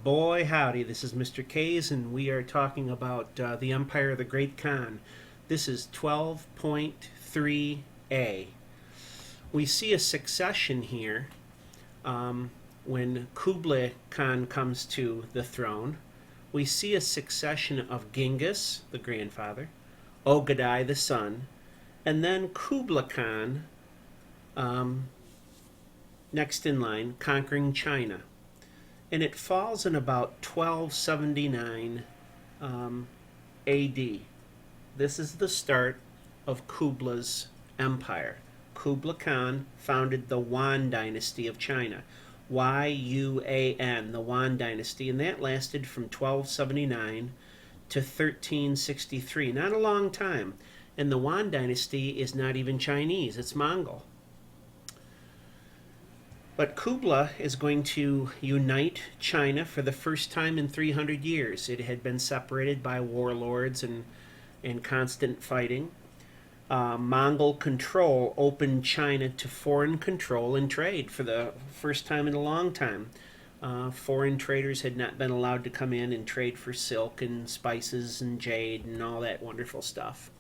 Boy, howdy, this is Mr. K's, and we are talking about the Empire of the Great Khan. This is 12.3a. We see a succession here when Kubla Khan comes to the throne. We see a succession of Genghis, the grandfather, Ogadai, the son, and then Kubla Khan, next in line, conquering China. And it falls in about 1279 AD. This is the start of Kubla's empire. Kubla Khan founded the Yuan dynasty of China. Y-U-A-N, the Yuan dynasty, and that lasted from 1279 to 1363. Not a long time. And the Yuan dynasty is not even Chinese, it's Mongol. But Kubla is going to unite China for the first time in 300 years. It had been separated by warlords and constant fighting. Mongol control opened China to foreign control and trade for the first time in a long time. Foreign traders had not been allowed to come in and trade for silk and spices and jade and all that wonderful stuff.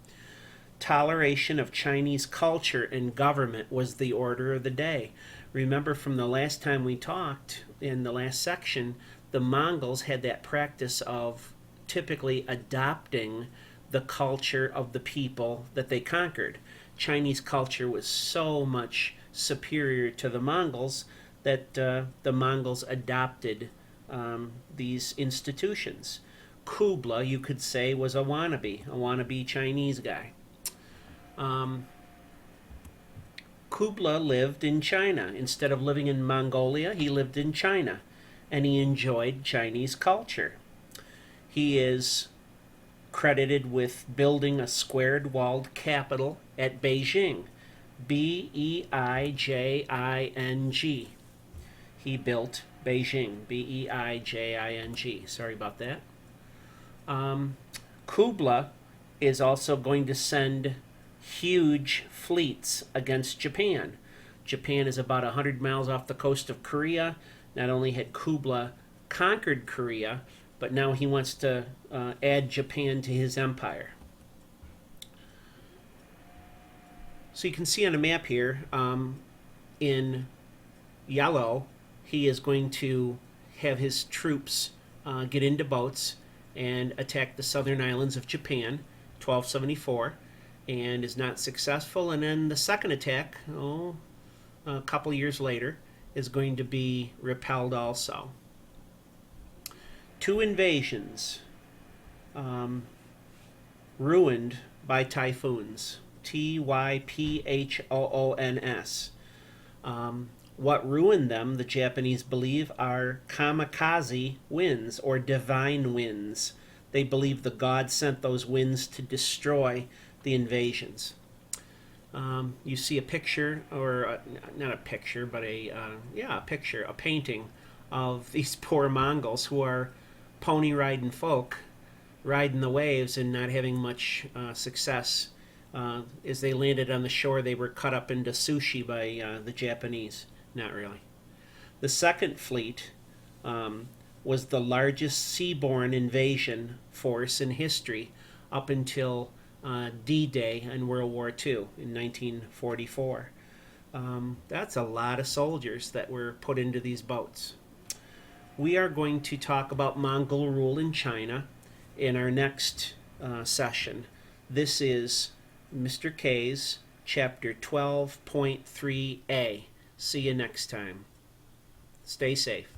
Toleration of Chinese culture and government was the order of the day. Remember from the last time we talked, in the last section, the Mongols had that practice of typically adopting the culture of the people that they conquered. Chinese culture was so much superior to the Mongols that the Mongols adopted these institutions. Kubla, you could say, was a wannabe Chinese guy. Kubla lived in China. Instead of living in Mongolia, he lived in China, and he enjoyed Chinese culture. He is credited with building a squared-walled capital at Beijing, B-E-I-J-I-N-G. He built Beijing, B-E-I-J-I-N-G. Sorry about that. Kubla is also going to send huge fleets against Japan. Japan is about 100 miles off the coast of Korea. Not only had Kubla conquered Korea, but now he wants to add Japan to his empire. So you can see on a map here, in yellow, he is going to have his troops get into boats and attack the southern islands of Japan, 1274. And is not successful. And then the second attack, a couple years later, is going to be repelled also. Two invasions ruined by typhoons. Typhoons. What ruined them, the Japanese believe, are kamikaze winds or divine winds. They believe the god sent those winds to destroy the invasions. You see a picture, or not a picture, but a picture, a painting of these poor Mongols who are pony riding folk, riding the waves and not having much success. As they landed on the shore, they were cut up into sushi by the Japanese. Not really. The second fleet was the largest seaborne invasion force in history up until D-Day in World War II in 1944. That's a lot of soldiers that were put into these boats. We are going to talk about Mongol rule in China in our next session. This is Mr. K's chapter 12.3a. See you next time. Stay safe.